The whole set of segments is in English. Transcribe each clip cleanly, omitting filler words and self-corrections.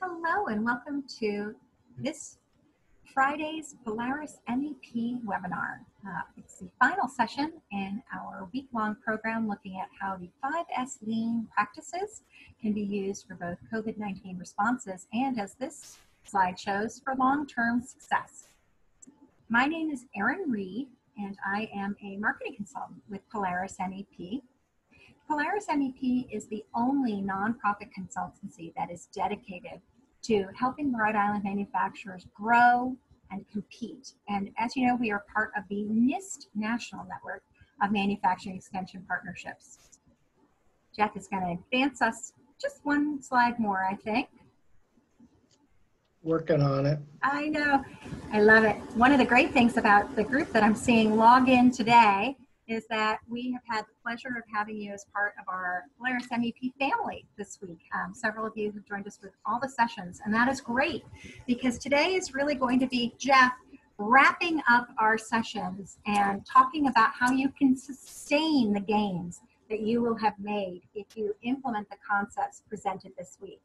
Hello and welcome to this Friday's Polaris MEP webinar. It's the final session in our week-long program looking at how the 5S lean practices can be used for both COVID-19 responses and, as this slide shows, for long-term success. My name is Erin Reed and I am a marketing consultant with Polaris MEP. Polaris MEP is the only nonprofit consultancy that is dedicated to helping Rhode Island manufacturers grow and compete. And as you know, we are part of the NIST National Network of Manufacturing Extension Partnerships. Jeff is going to advance us just one slide more, I think. Working on it. I know. I love it. One of the great things about the group that I'm seeing log in today is that we have had the pleasure of having you as part of our Polaris MEP family this week. Several of you have joined us with all the sessions, and that is great because today is really going to be Jeff wrapping up our sessions and talking about how you can sustain the gains that you will have made if you implement the concepts presented this week.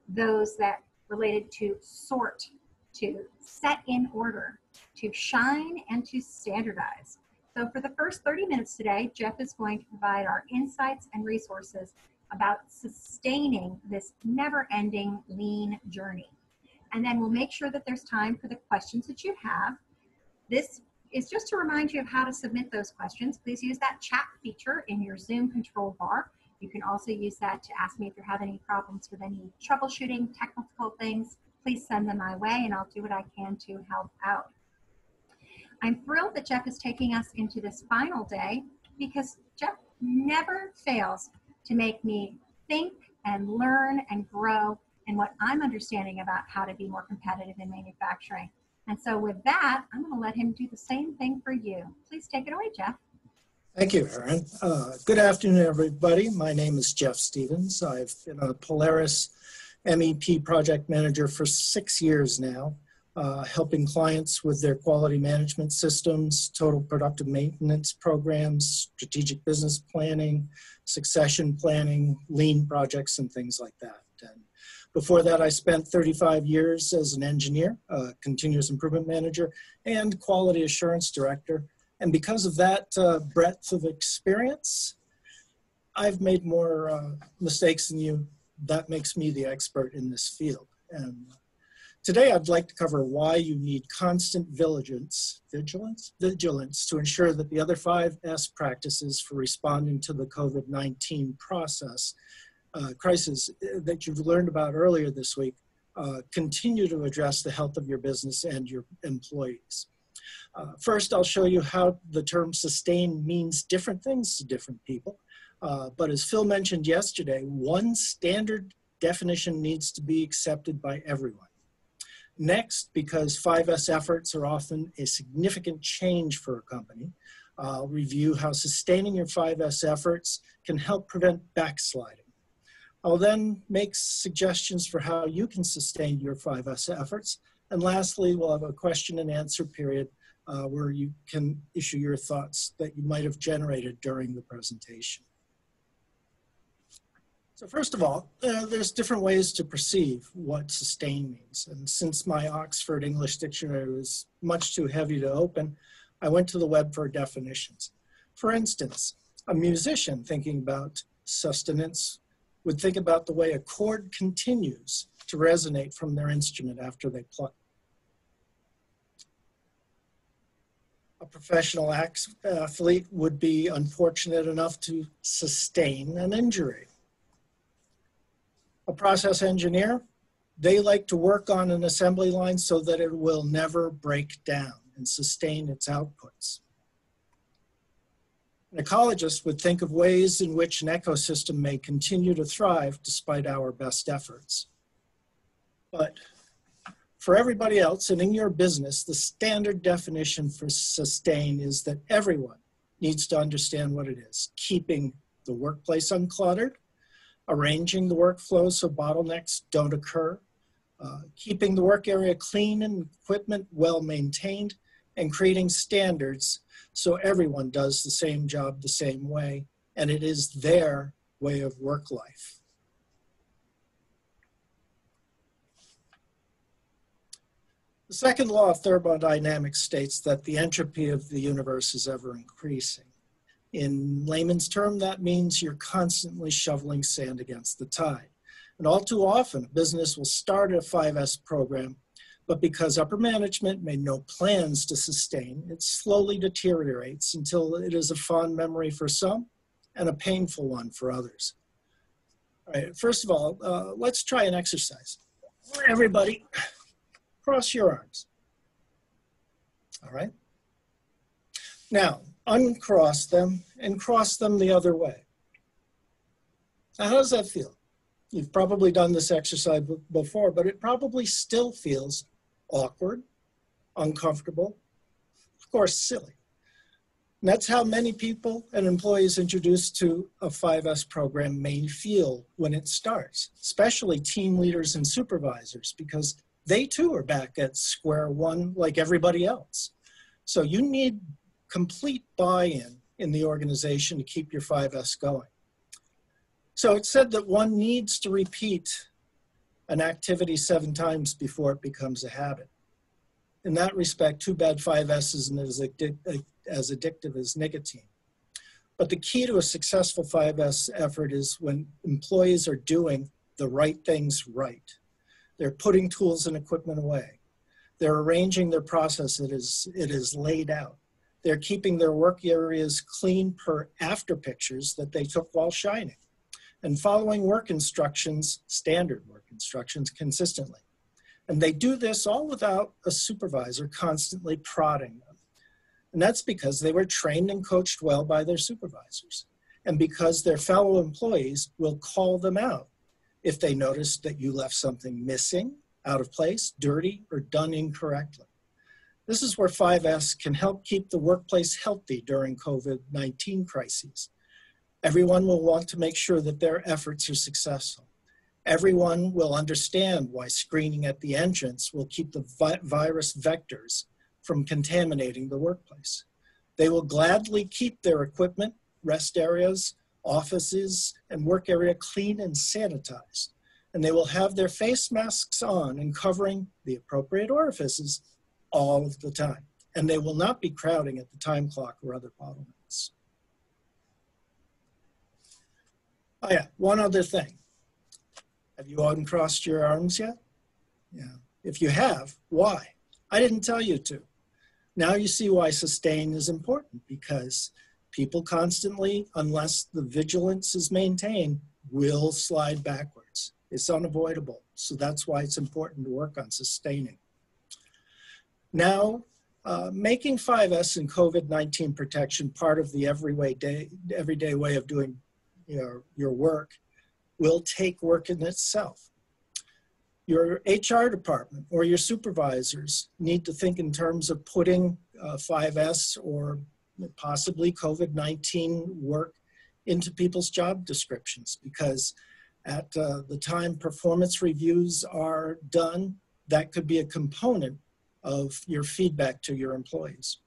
Those that related to sort, to set in order, to shine, and to standardize. So for the first 30 minutes today, Jeff is going to provide our insights and resources about sustaining this never-ending lean journey. And then we'll make sure that there's time for the questions that you have. This is just to remind you of how to submit those questions. Please use that chat feature in your Zoom control bar. You can also use that to ask me if you have any problems with any troubleshooting, technical things. Please send them my way and I'll do what I can to help out. I'm thrilled that Jeff is taking us into this final day because Jeff never fails to make me think and learn and grow in what I'm understanding about how to be more competitive in manufacturing. And so with that, I'm going to let him do the same thing for you. Please take it away, Jeff. Thank you, Erin. Good afternoon, everybody. My name is Jeff Stevens. I've been a Polaris MEP project manager for 6 years now. Helping clients with their quality management systems, total productive maintenance programs, strategic business planning, succession planning, lean projects, and things like that. And before that, I spent 35 years as an engineer, continuous improvement manager, and quality assurance director. And because of that breadth of experience, I've made more mistakes than you. That makes me the expert in this field. And today, I'd like to cover why you need constant vigilance to ensure that the other 5S practices for responding to the COVID-19 crisis that you've learned about earlier this week continue to address the health of your business and your employees. First, I'll show you how the term sustain means different things to different people. But as Phil mentioned yesterday, one standard definition needs to be accepted by everyone. Next, because 5S efforts are often a significant change for a company, I'll review how sustaining your 5S efforts can help prevent backsliding. I'll then make suggestions for how you can sustain your 5S efforts. And lastly, we'll have a question and answer period where you can issue your thoughts that you might have generated during the presentation. So first of all, there's different ways to perceive what sustain means. And since my Oxford English Dictionary was much too heavy to open, I went to the web for definitions. For instance, a musician thinking about sustenance would think about the way a chord continues to resonate from their instrument after they pluck. A professional athlete would be unfortunate enough to sustain an injury. A process engineer, they like to work on an assembly line so that it will never break down and sustain its outputs. An ecologist would think of ways in which an ecosystem may continue to thrive despite our best efforts. But for everybody else and in your business, the standard definition for sustain is that everyone needs to understand what it is: keeping the workplace uncluttered, arranging the workflow so bottlenecks don't occur, keeping the work area clean and equipment well maintained, and creating standards so everyone does the same job the same way, and it is their way of work life. The second law of thermodynamics states that the entropy of the universe is ever increasing. In layman's term, that means you're constantly shoveling sand against the tide. And all too often, a business will start a 5S program, but because upper management made no plans to sustain, it slowly deteriorates until it is a fond memory for some and a painful one for others. All right, first of all, let's try an exercise. Everybody, cross your arms. All right? Now, uncross them and cross them the other way. Now, how does that feel? You've probably done this exercise before, but it probably still feels awkward, uncomfortable, of course, silly. And that's how many people and employees introduced to a 5S program may feel when it starts, especially team leaders and supervisors, because they too are back at square one like everybody else. So you need complete buy-in in the organization to keep your 5S going. So it's said that one needs to repeat an activity 7 times before it becomes a habit. In that respect, too bad 5S isn't as addictive as nicotine. But the key to a successful 5S effort is when employees are doing the right things right. They're putting tools and equipment away. They're arranging their process it is laid out. They're keeping their work areas clean per after pictures that they took while shining, and following work instructions, standard work instructions, consistently. And they do this all without a supervisor constantly prodding them. And that's because they were trained and coached well by their supervisors, and because their fellow employees will call them out if they notice that you left something missing, out of place, dirty, or done incorrectly. This is where 5S can help keep the workplace healthy during COVID-19 crises. Everyone will want to make sure that their efforts are successful. Everyone will understand why screening at the entrance will keep the virus vectors from contaminating the workplace. They will gladly keep their equipment, rest areas, offices, and work area clean and sanitized. And they will have their face masks on and covering the appropriate orifices all of the time. And they will not be crowding at the time clock or other bottlenecks. Oh yeah, one other thing. Have you uncrossed your arms yet? Yeah. If you have, why? I didn't tell you to. Now you see why sustain is important, because people constantly, unless the vigilance is maintained, will slide backwards. It's unavoidable. So that's why it's important to work on sustaining. Now, making 5S and COVID-19 protection part of the everyday way of doing your work will take work in itself. Your HR department or your supervisors need to think in terms of putting 5S or possibly COVID-19 work into people's job descriptions, because at the time performance reviews are done, that could be a component of your feedback to your employees.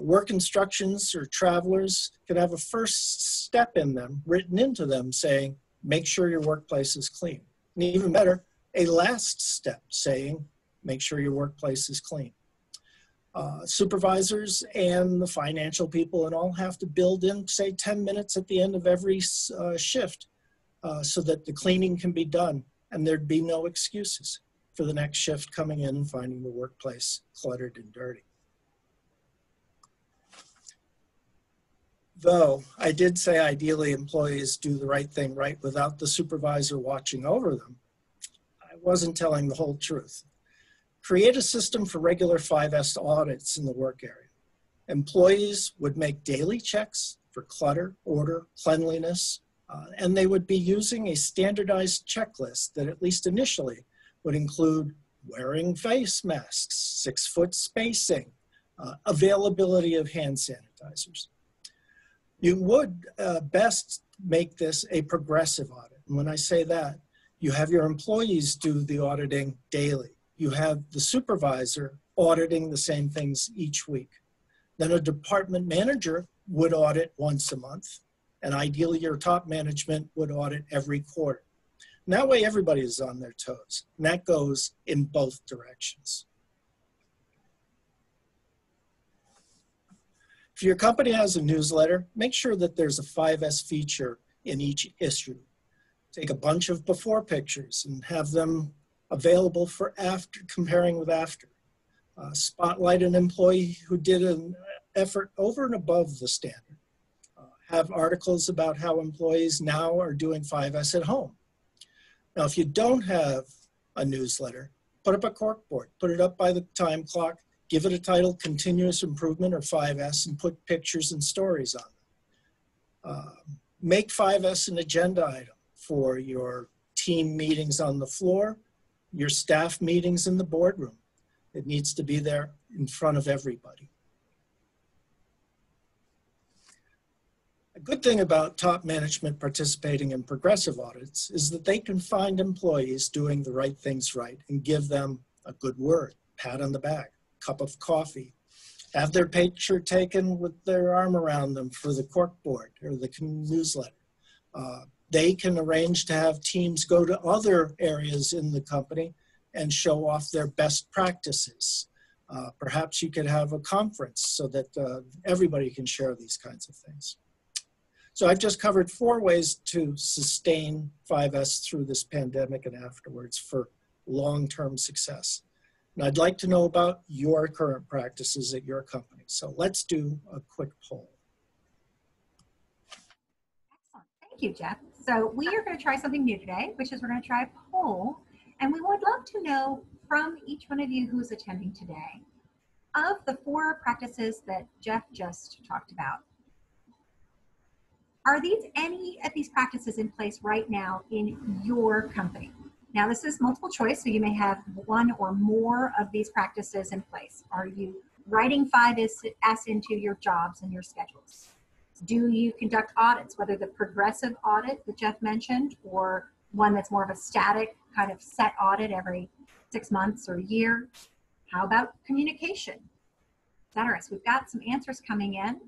Work instructions or travelers could have a first step in them, written into them, saying, make sure your workplace is clean. And even better, a last step saying, make sure your workplace is clean. Supervisors and the financial people and all have to build in, say, 10 minutes at the end of every shift so that the cleaning can be done and there'd be no excuses for the next shift coming in and finding the workplace cluttered and dirty. Though I did say ideally employees do the right thing right without the supervisor watching over them, I wasn't telling the whole truth. Create a system for regular 5S audits in the work area. Employees would make daily checks for clutter, order, cleanliness, and they would be using a standardized checklist that at least initially would include wearing face masks, 6-foot spacing, availability of hand sanitizers. You would best make this a progressive audit. And when I say that, you have your employees do the auditing daily. You have the supervisor auditing the same things each week. Then a department manager would audit once a month, and ideally your top management would audit every quarter. And that way everybody is on their toes, and that goes in both directions. If your company has a newsletter, make sure that there's a 5S feature in each issue. Take a bunch of before pictures and have them available for after, comparing with after. Spotlight an employee who did an effort over and above the standard. Have articles about how employees now are doing 5S at home. Now, if you don't have a newsletter, put up a corkboard, put it up by the time clock, give it a title, Continuous Improvement or 5S, and put pictures and stories on it. Make 5S an agenda item for your team meetings on the floor, your staff meetings in the boardroom. It needs to be there in front of everybody. A good thing about top management participating in progressive audits is that they can find employees doing the right things right and give them a good word, pat on the back, cup of coffee, have their picture taken with their arm around them for the corkboard or the newsletter. They can arrange to have teams go to other areas in the company and show off their best practices. Perhaps you could have a conference so that everybody can share these kinds of things. So I've just covered 4 ways to sustain 5S through this pandemic and afterwards for long-term success. And I'd like to know about your current practices at your company. So let's do a quick poll. Excellent. Thank you, Jeff. So we are going to try something new today, which is we're going to try a poll. And we would love to know from each one of you who's attending today, of the 4 practices that Jeff just talked about, are any of these practices in place right now in your company? Now, this is multiple choice, so you may have 1 or more of these practices in place. Are you writing 5S into your jobs and your schedules? Do you conduct audits, whether the progressive audit that Jeff mentioned or one that's more of a static kind of set audit every 6 months or a year? How about communication, et cetera? So we've got some answers coming in.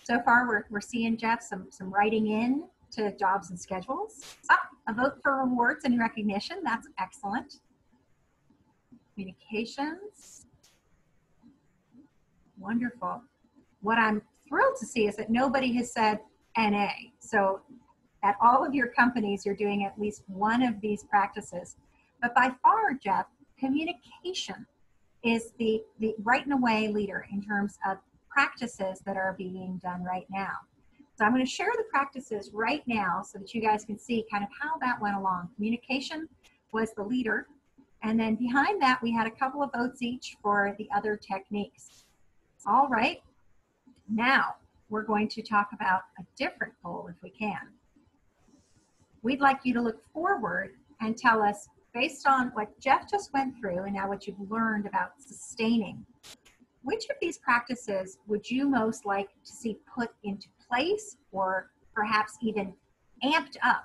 So far, we're seeing, Jeff, some writing in to jobs and schedules. A vote for rewards and recognition. That's excellent. Communications. Wonderful. What I'm thrilled to see is that nobody has said NA. So at all of your companies, you're doing at least one of these practices. But by far, Jeff, communication is the right and away leader in terms of practices that are being done right now. So I'm going to share the practices right now so that you guys can see kind of how that went along. Communication was the leader. And then behind that, we had a couple of votes each for the other techniques. All right. Now we're going to talk about a different poll if we can. We'd like you to look forward and tell us, based on what Jeff just went through and now what you've learned about sustaining, which of these practices would you most like to see put into place or perhaps even amped up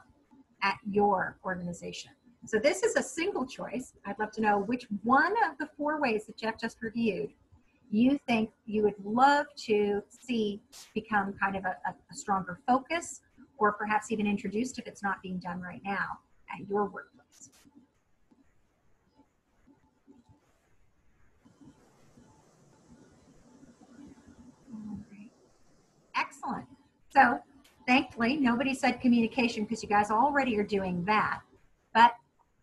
at your organization? So this is a single choice. I'd love to know which one of the 4 ways that Jeff just reviewed you think you would love to see become kind of a stronger focus, or perhaps even introduced if it's not being done right now at your workplace. All right. Excellent. So thankfully, nobody said communication because you guys already are doing that. But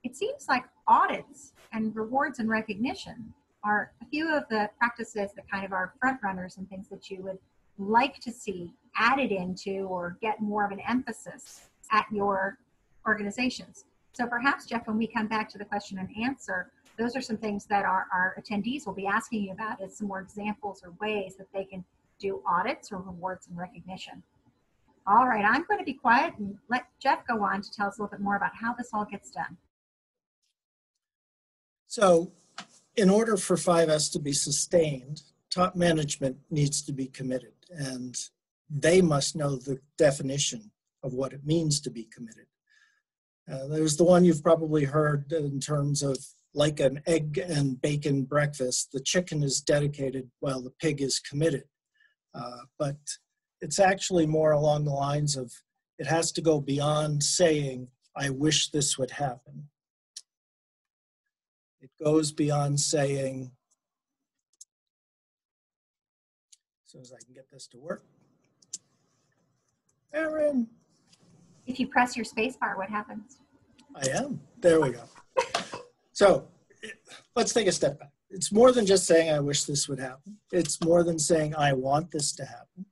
it seems like audits and rewards and recognition are a few of the practices that kind of are front runners and things that you would like to see added into or get more of an emphasis at your organizations. So perhaps, Jeff, when we come back to the question and answer, those are some things that our attendees will be asking you about as some more examples or ways that they can do audits or rewards and recognition. All right, I'm going to be quiet and let Jeff go on to tell us a little bit more about how this all gets done. So in order for 5S to be sustained, top management needs to be committed, and they must know the definition of what it means to be committed. There's the one you've probably heard in terms of like an egg and bacon breakfast, the chicken is dedicated while the pig is committed. But it's actually more along the lines of it has to go beyond saying, I wish this would happen. It goes beyond saying, soon as I can get this to work. Aaron. If you press your space bar, what happens? I am. There we go. So let's take a step back. It's more than just saying, I wish this would happen. It's more than saying, I want this to happen.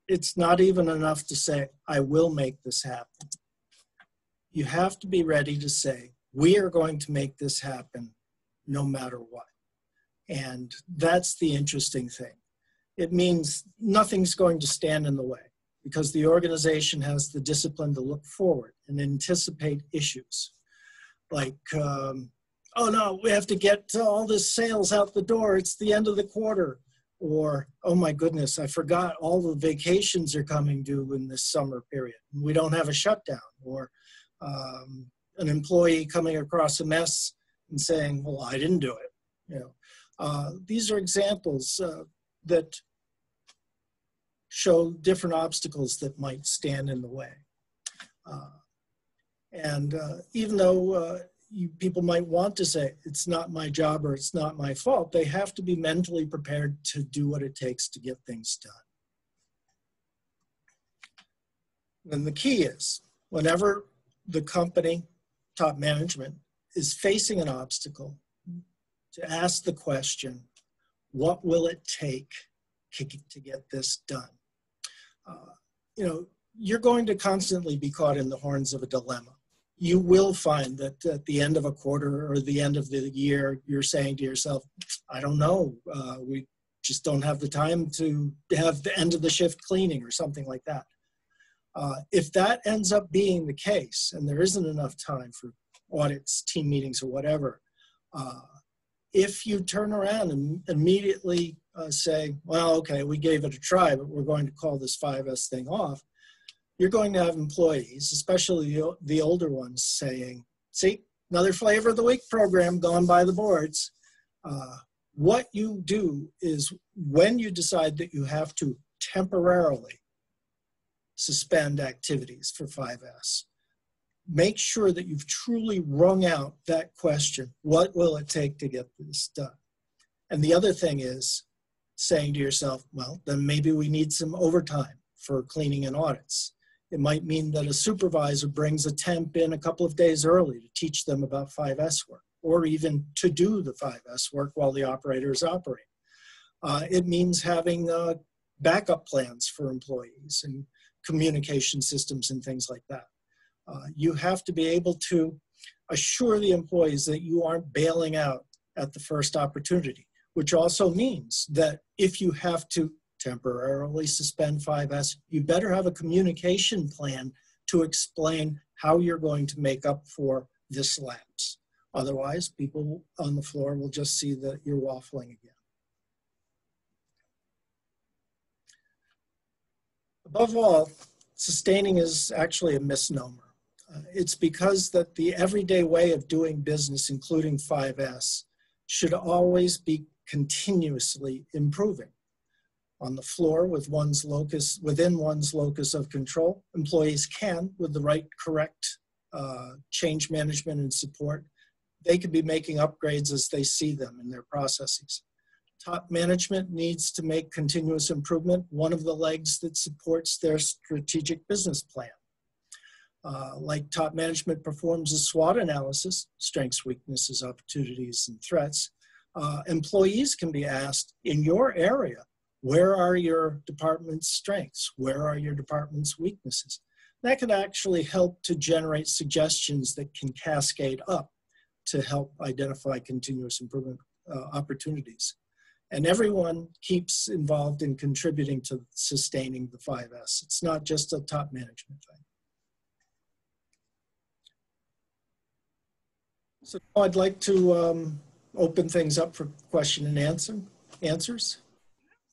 It's not even enough to say, I will make this happen. You have to be ready to say, we are going to make this happen no matter what. And that's the interesting thing. It means nothing's going to stand in the way because the organization has the discipline to look forward and anticipate issues. Like, oh no, we have to get all this sales out the door. It's the end of the quarter. Or, oh my goodness, I forgot all the vacations are coming due in this summer period. We don't have a shutdown. Or an employee coming across a mess and saying, well, I didn't do it. You know, these are examples that show different obstacles that might stand in the way. Even though people might want to say, it's not my job or it's not my fault, they have to be mentally prepared to do what it takes to get things done. And the key is, whenever the company, top management, is facing an obstacle, to ask the question, what will it take to get this done? You know, you're going to constantly be caught in the horns of a dilemma. You will find that at the end of a quarter or the end of the year, you're saying to yourself, I don't know, we just don't have the time to have the end of the shift cleaning or something like that. If that ends up being the case and there isn't enough time for audits, team meetings, or whatever, if you turn around and immediately say, well, okay, we gave it a try, but we're going to call this 5S thing off, you're going to have employees, especially the older ones, saying, see, another flavor of the week program gone by the boards. What you do is when you decide that you have to temporarily suspend activities for 5S, make sure that you've truly wrung out that question, what will it take to get this done? And the other thing is saying to yourself, well, then maybe we need some overtime for cleaning and audits. It might mean that a supervisor brings a temp in a couple of days early to teach them about 5S work, or even to do the 5S work while the operator is operating. It means having backup plans for employees and communication systems and things like that. You have to be able to assure the employees that you aren't bailing out at the first opportunity, which also means that if you have to temporarily suspend 5S, you better have a communication plan to explain how you're going to make up for this lapse. Otherwise, people on the floor will just see that you're waffling again. Above all, sustaining is actually a misnomer. It's because that the everyday way of doing business, including 5S, should always be continuously improving. On the floor with within one's locus of control, employees can, with the right correct change management and support, they can be making upgrades as they see them in their processes. Top management needs to make continuous improvement one of the legs that supports their strategic business plan. Like top management performs a SWOT analysis, strengths, weaknesses, opportunities, and threats, employees can be asked, in your area, where are your department's strengths? Where are your department's weaknesses? That can actually help to generate suggestions that can cascade up to help identify continuous improvement opportunities. And everyone keeps involved in contributing to sustaining the 5S. It's not just a top management thing. So I'd like to open things up for question and answers.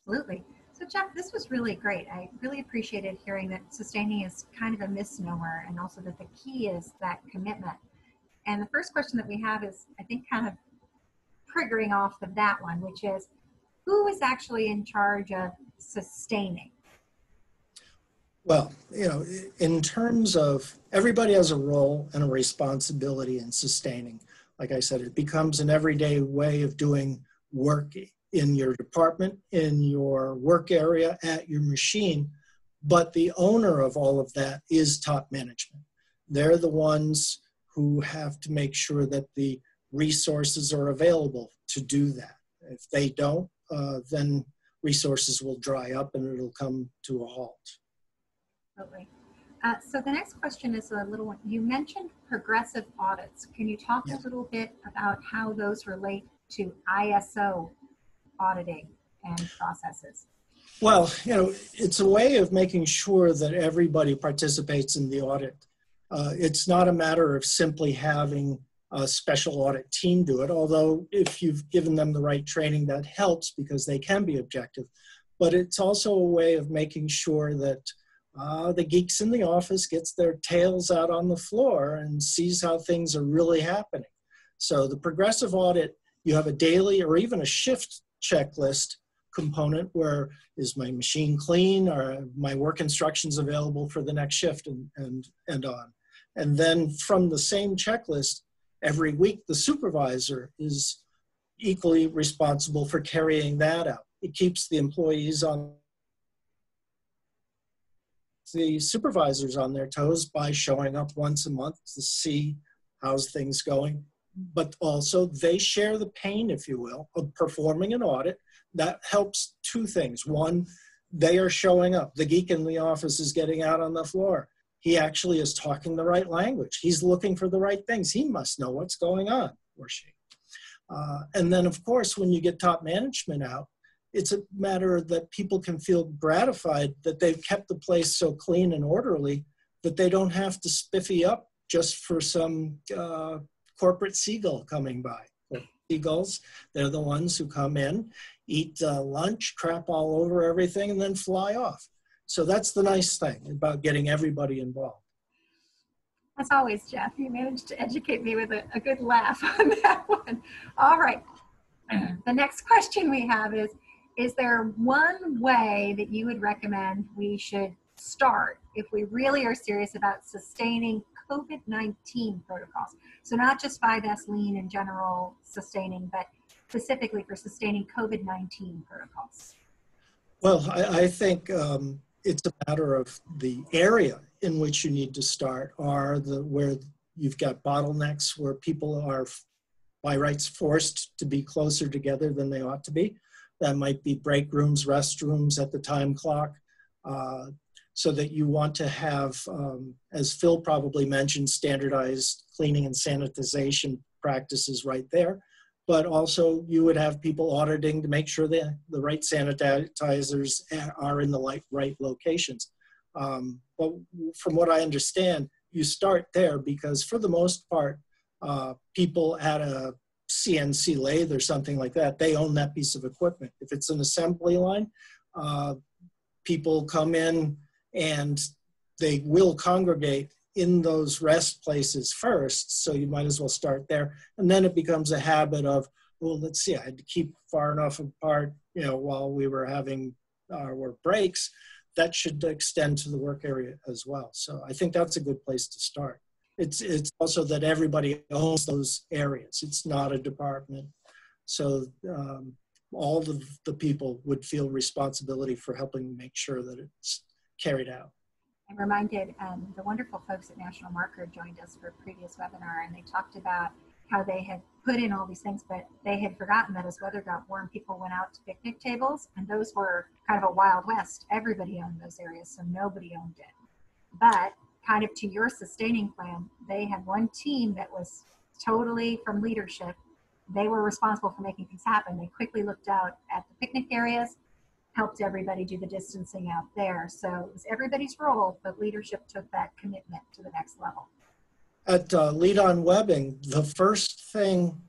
Absolutely. So Jeff, this was really great. I really appreciated hearing that sustaining is kind of a misnomer and also that the key is that commitment. And the first question that we have is, I think, kind of triggering off of that one, which is, who is actually in charge of sustaining? Well, you know, in terms of everybody has a role and a responsibility in sustaining. Like I said, it becomes an everyday way of doing work in your department, in your work area, at your machine, but the owner of all of that is top management. They're the ones who have to make sure that the resources are available to do that. If they don't, then resources will dry up and it'll come to a halt. Absolutely. So the next question is a little one. You mentioned progressive audits. Can you talk a little bit about how those relate to ISO auditing and processes? Well, you know, it's a way of making sure that everybody participates in the audit. It's not a matter of simply having a special audit team do it, although if you've given them the right training, that helps because they can be objective. But it's also a way of making sure that the geeks in the office gets their tails out on the floor and sees how things are really happening. So the progressive audit, you have a daily or even a shift checklist component where is my machine clean, or my work instructions available for the next shift, and on. And then from the same checklist, every week the supervisor is equally responsible for carrying that out. It keeps the employees on, the supervisors on their toes by showing up once a month to see how's things going. But also they share the pain, if you will, of performing an audit. That helps two things. One, they are showing up. The geek in the office is getting out on the floor. He actually is talking the right language. He's looking for the right things. He must know what's going on, or she. And then, of course, when you get top management out, it's a matter that people can feel gratified that they've kept the place so clean and orderly that they don't have to spiffy up just for some corporate seagull coming by. Seagulls, they're the ones who come in, eat lunch, crap all over everything, and then fly off. So that's the nice thing about getting everybody involved. As always, Jeff, you managed to educate me with a good laugh on that one. All right. The next question we have is there one way that you would recommend we should start if we really are serious about sustaining COVID-19 protocols? So not just 5S lean in general sustaining, but specifically for sustaining COVID-19 protocols. Well, I think it's a matter of the area in which you need to start, are where you've got bottlenecks, where people are by rights forced to be closer together than they ought to be. That might be break rooms, restrooms at the time clock, so that you want to have, as Phil probably mentioned, standardized cleaning and sanitization practices right there. But also you would have people auditing to make sure that the right sanitizers are in the right locations. But from what I understand, you start there because for the most part, people at a CNC lathe or something like that, they own that piece of equipment. If it's an assembly line, people come in and they will congregate in those rest places first, so you might as well start there. And then it becomes a habit of, well, let's see, I had to keep far enough apart, you know, while we were having our breaks. That should extend to the work area as well. So I think that's a good place to start. It's also that everybody owns those areas. It's not a department. So all of the people would feel responsibility for helping make sure that it's carried out. I'm reminded the wonderful folks at National Marker joined us for a previous webinar, and they talked about how they had put in all these things, but they had forgotten that as weather got warm, people went out to picnic tables, and those were kind of a Wild West. Everybody owned those areas, so nobody owned it. But kind of to your sustaining plan, they had one team that was totally from leadership. They were responsible for making things happen. They quickly looked out at the picnic areas, helped everybody do the distancing out there. So it was everybody's role, but leadership took that commitment to the next level. At Lead on Webbing, the first thing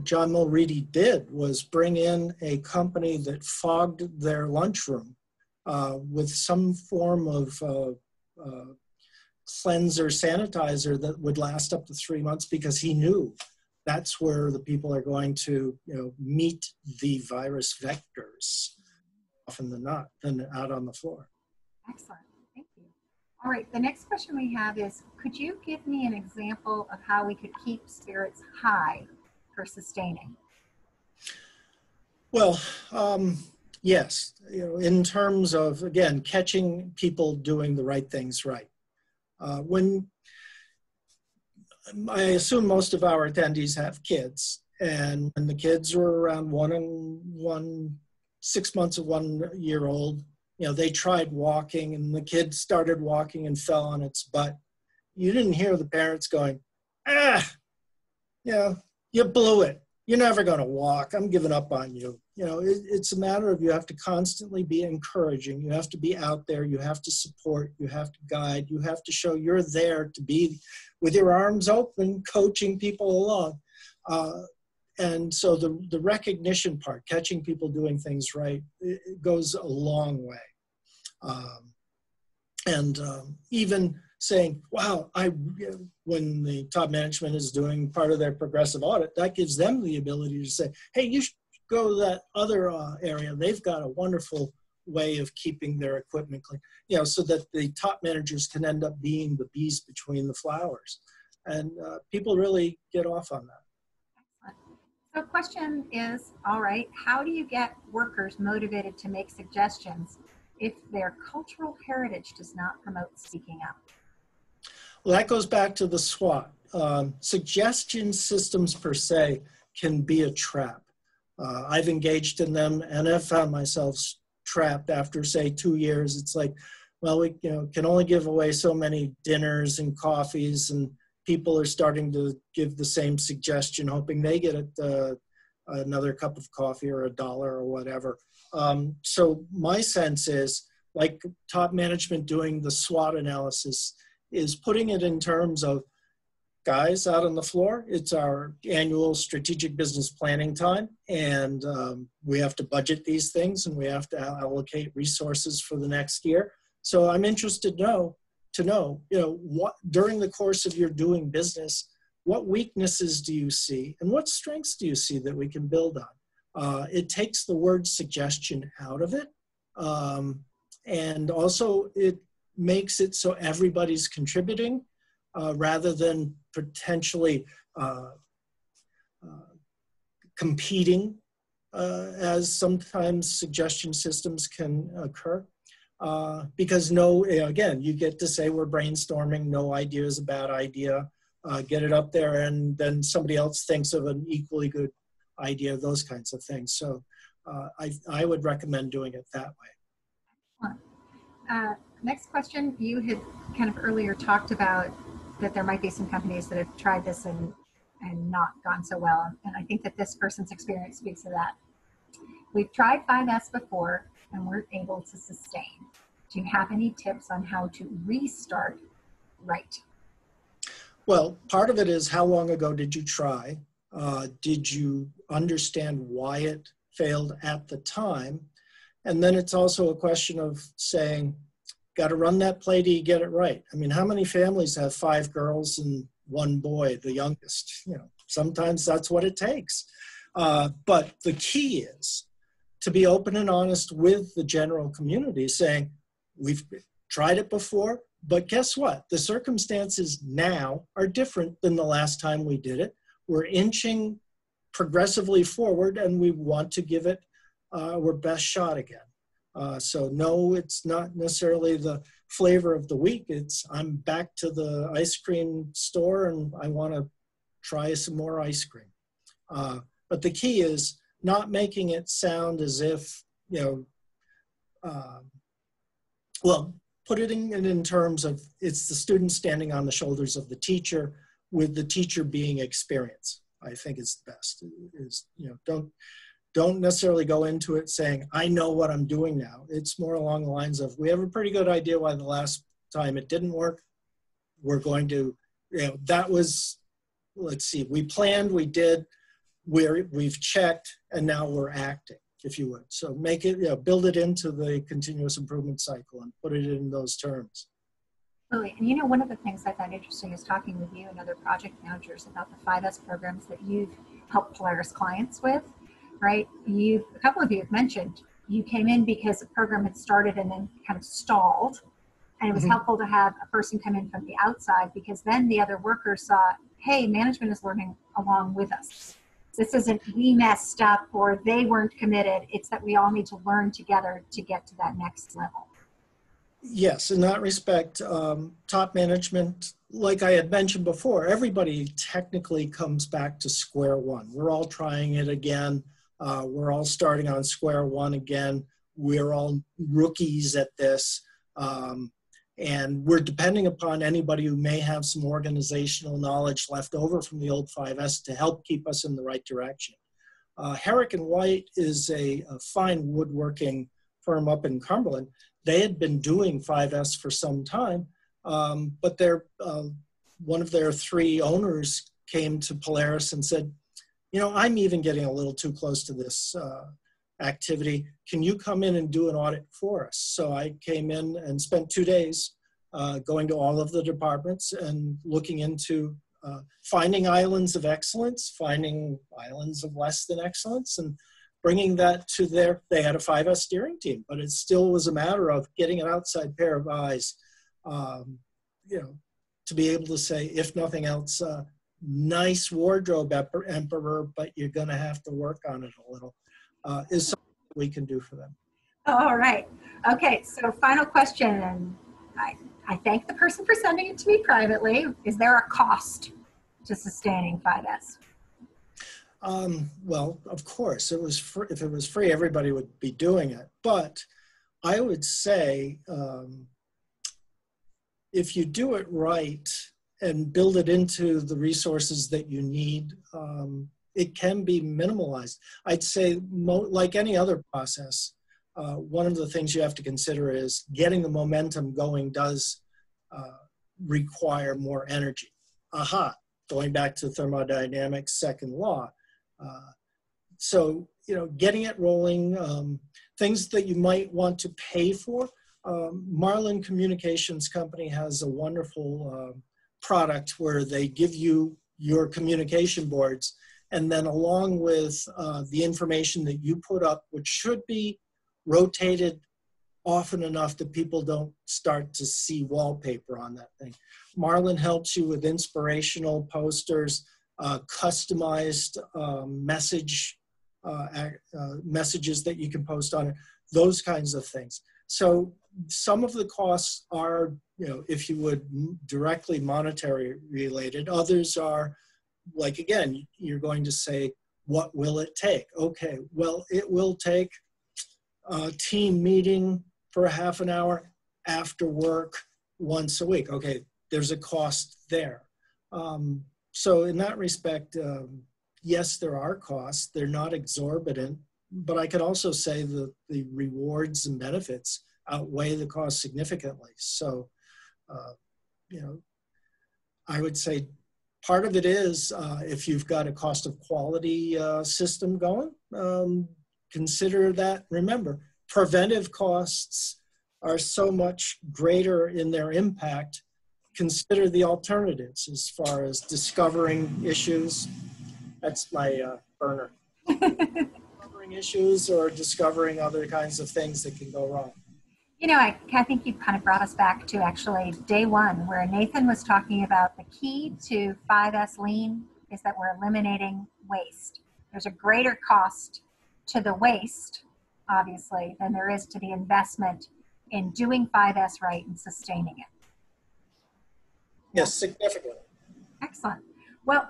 John Mulready did was bring in a company that fogged their lunchroom with some form of cleanser sanitizer that would last up to 3 months, because he knew that's where the people are going to, you know, meet the virus vectors often than not, than out on the floor. Excellent, thank you. All right, the next question we have is, could you give me an example of how we could keep spirits high for sustaining? Well, yes, in terms of, again, catching people doing the right things right. When I assume most of our attendees have kids, and when the kids were around 6 months of 1 year old, they tried walking and the kid started walking and fell on its butt. You didn't hear the parents going, you blew it. You're never going to walk. I'm giving up on you. It's a matter of, you have to constantly be encouraging. You have to be out there. You have to support. You have to guide. You have to show you're there to be with your arms open, coaching people along. And so the recognition part, catching people doing things right, it goes a long way. Even saying, wow, when the top management is doing part of their progressive audit, that gives them the ability to say, hey, you should go to that other area. They've got a wonderful way of keeping their equipment clean, so that the top managers can end up being the bees between the flowers. And people really get off on that. Excellent. So question is, all right, how do you get workers motivated to make suggestions if their cultural heritage does not promote speaking up? Well, that goes back to the SWOT. Suggestion systems per se can be a trap. I've engaged in them and I've found myself trapped after, say, 2 years. It's like, well, we can only give away so many dinners and coffees, and people are starting to give the same suggestion, hoping they get another cup of coffee or $1 or whatever. So my sense is, like top management doing the SWOT analysis, is putting it in terms of, guys out on the floor, it's our annual strategic business planning time, and we have to budget these things and we have to allocate resources for the next year. So I'm interested to know, what during the course of your doing business, what weaknesses do you see and what strengths do you see that we can build on? It takes the word suggestion out of it, and also it makes it so everybody's contributing, rather than potentially competing, as sometimes suggestion systems can occur. Because again, you get to say we're brainstorming, no idea is a bad idea, get it up there, and then somebody else thinks of an equally good idea, those kinds of things. So I would recommend doing it that way. Next question, you had kind of earlier talked about that there might be some companies that have tried this and not gone so well. And I think that this person's experience speaks to that. We've tried 5S before and weren't able to sustain. Do you have any tips on how to restart right? Well, part of it is, how long ago did you try? Did you understand why it failed at the time? And then it's also a question of saying, got to run that play till you get it right. I mean, how many families have 5 girls and 1 boy, the youngest? Sometimes that's what it takes. But the key is to be open and honest with the general community, saying, we've tried it before, but guess what? The circumstances now are different than the last time we did it. We're inching progressively forward and we want to give it our best shot again. So no, it's not necessarily the flavor of the week. It's, I'm back to the ice cream store and I want to try some more ice cream. But the key is not making it sound as if, well, put it in terms of, it's the student standing on the shoulders of the teacher, with the teacher being experienced. I think is the best. Is, don't necessarily go into it saying, I know what I'm doing now. It's more along the lines of, we have a pretty good idea why the last time it didn't work. We're going to, that was, let's see, we planned, we did, we've checked, and now we're acting, if you would. So make it, build it into the continuous improvement cycle and put it in those terms. Really, and one of the things I found interesting is talking with you and other project managers about the 5S programs that you've helped Polaris clients with. Right? A couple of you have mentioned you came in because the program had started and then kind of stalled. And it was helpful to have a person come in from the outside, because then the other workers saw, hey, management is learning along with us. This isn't we messed up or they weren't committed. It's that we all need to learn together to get to that next level. Yes, in that respect, top management, like I had mentioned before, everybody technically comes back to square one. We're all trying it again. We're all starting on square one again. We're all rookies at this. And we're depending upon anybody who may have some organizational knowledge left over from the old 5S to help keep us in the right direction. Herrick and White is a fine woodworking firm up in Cumberland. They had been doing 5S for some time, but one of their three owners came to Polaris and said, you know, I'm even getting a little too close to this activity. Can you come in and do an audit for us? So I came in and spent 2 days going to all of the departments and looking into finding islands of excellence, finding islands of less than excellence, and bringing that to they had a 5S steering team, but it still was a matter of getting an outside pair of eyes, you know, to be able to say, if nothing else, nice wardrobe, Emperor, but you're going to have to work on it a little, is something we can do for them. All right. Okay, so final question, and I thank the person for sending it to me privately. Is there a cost to sustaining 5S? Well, of course, if it was free, everybody would be doing it. But I would say if you do it right and build it into the resources that you need, it can be minimalized. I'd say, like any other process, one of the things you have to consider is getting the momentum going does require more energy. Going back to thermodynamics' second law. So, you know, getting it rolling, things that you might want to pay for. Marlin Communications Company has a wonderful product where they give you your communication boards, and then along with the information that you put up, which should be rotated often enough that people don't start to see wallpaper on that thing. Marlin helps you with inspirational posters, customized messages that you can post on it, those kinds of things. So some of the costs are, you know, if you would, directly monetary related. Others are, like, again, you're going to say, what will it take? Okay, well, it will take a team meeting for a half an hour after work once a week. Okay, there's a cost there. So in that respect, yes, there are costs. They're not exorbitant, but I could also say that the rewards and benefits outweigh the cost significantly. So, you know, I would say part of it is if you've got a cost of quality system going, consider that. Remember, preventive costs are so much greater in their impact. Consider the alternatives as far as discovering issues. That's my burner. Discovering issues or discovering other kinds of things that can go wrong. You know, I think you kind of brought us back to actually day one, where Nathan was talking about the key to 5S Lean is that we're eliminating waste. There's a greater cost to the waste, obviously, than there is to the investment in doing 5S right and sustaining it. Yes, significantly. Excellent. Well,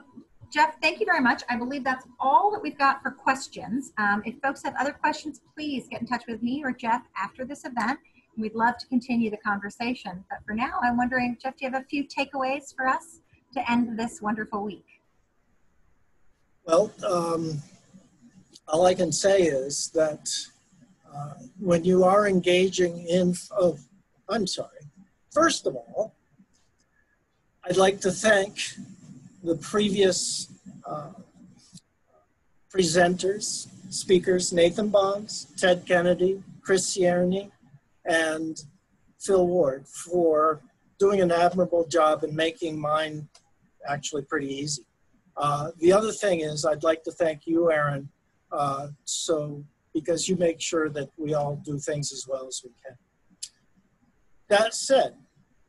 Jeff, thank you very much. I believe that's all that we've got for questions. If folks have other questions, please get in touch with me or Jeff after this event. We'd love to continue the conversation. But for now, I'm wondering, Jeff, do you have a few takeaways for us to end this wonderful week? Well, all I can say is that when you are engaging in, first of all, I'd like to thank the previous presenters, speakers, Nathan Boggs, Ted Kennedy, Chris Cierney, and Phil Ward for doing an admirable job in making mine actually pretty easy. The other thing is I'd like to thank you, Aaron, because you make sure that we all do things as well as we can. That said,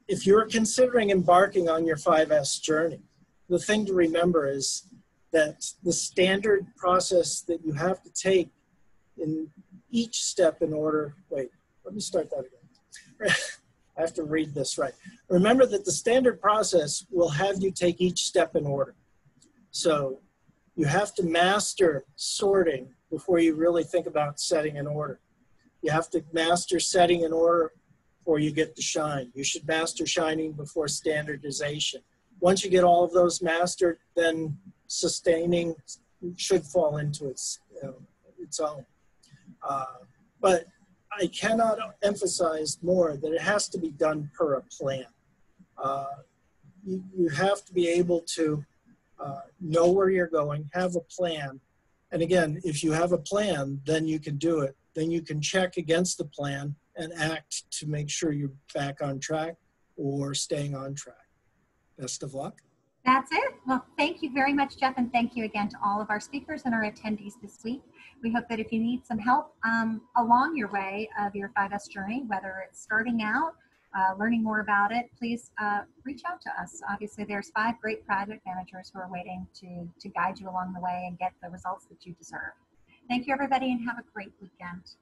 if you're considering embarking on your 5S journey, the thing to remember is that the standard process that you have to take in each step in order, wait, let me start that again. I have to read this right. Remember that the standard process will have you take each step in order. So you have to master sorting before you really think about setting an order. You have to master setting an order before you get to shine. You should master shining before standardization. Once you get all of those mastered, then sustaining should fall into its own. But I cannot emphasize more that it has to be done per a plan. You have to be able to know where you're going, have a plan. And again, if you have a plan, then you can do it. Then you can check against the plan and act to make sure you're back on track or staying on track. Best of luck. That's it. Well, thank you very much, Jeff, and thank you again to all of our speakers and our attendees this week. We hope that if you need some help along your way of your 5S journey, whether it's starting out, learning more about it, please reach out to us. Obviously, there's 5 great project managers who are waiting to guide you along the way and get the results that you deserve. Thank you, everybody, and have a great weekend.